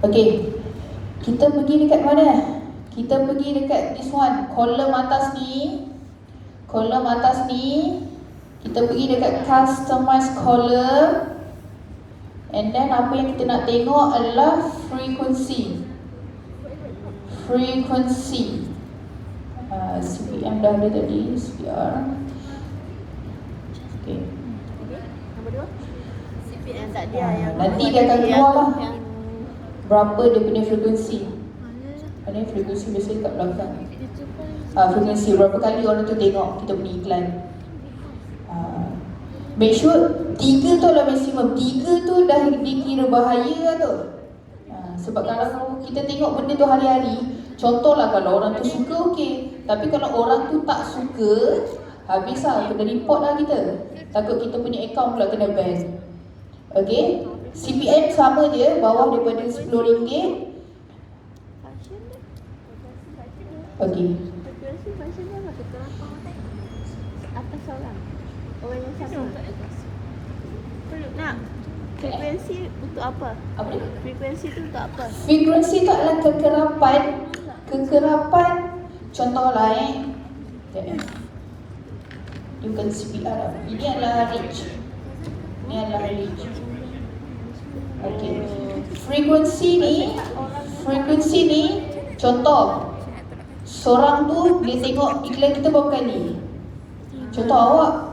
Okay, kita pergi dekat mana? Kita pergi dekat this one, column atas ni. Column atas ni, kita pergi dekat customize column. And then apa yang kita nak tengok adalah frequency. Frequency. CPM dah ada tadi, CPR. Okay. Nombor 2. CPM tak dia yang nanti dia akan keluar lah berapa dia punya frekuensi. Ada frekuensi biasa kat belakang. Frekuensi berapa kali orang tu tengok kita punya iklan. Make sure 3 tu adalah maksimum. 3 tu dah dikira bahaya lah tu. Sebab kalau kita tengok benda tu hari-hari, contohlah kalau orang tu suka okey, tapi kalau orang tu tak suka, habis lah, kena report lah kita. Takut kita punya account pula kena ban. Okay, CPM sama je, bawah daripada RM10. Okay. Frekuensi maksudnya apa? Kekerapan atas orang yang sama. Nak frekuensi untuk apa? Apa dia? Frekuensi tu untuk apa? Frekuensi tu adalah kekerapan. Contohlah ini bukan CPR lah. Ini adalah reach. Ini adalah reach. Okay. Frekuensi ni contoh. Seorang tu dia tengok iklan kita berapa kali. Contoh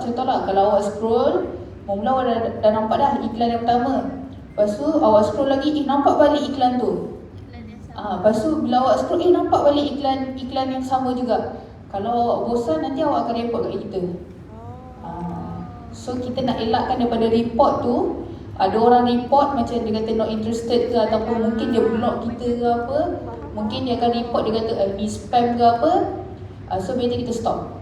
contohlah kalau awak scroll, mula awak dah nampak dah iklan yang pertama. Lepas tu awak scroll lagi, nampak balik iklan tu. Lepas tu bila awak scroll, nampak balik iklan yang sama juga. Kalau awak bosan, nanti awak akan report kat kita. So kita nak elakkan daripada report tu. Ada orang report macam dia kata not interested ke, ataupun mungkin dia block kita ke apa. Mungkin dia akan report, dia kata ni spam ke apa. So better kita stop.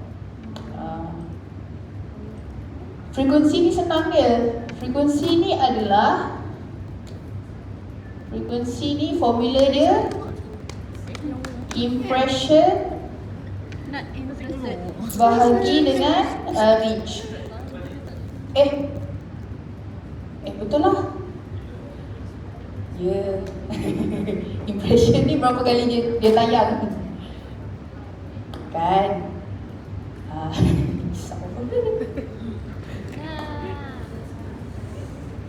Frekuensi ni senang dia. Frekuensi ni formula dia impression bahagi dengan reach. Betul lah. Ya. Impression ni berapa kali dia tayang kan?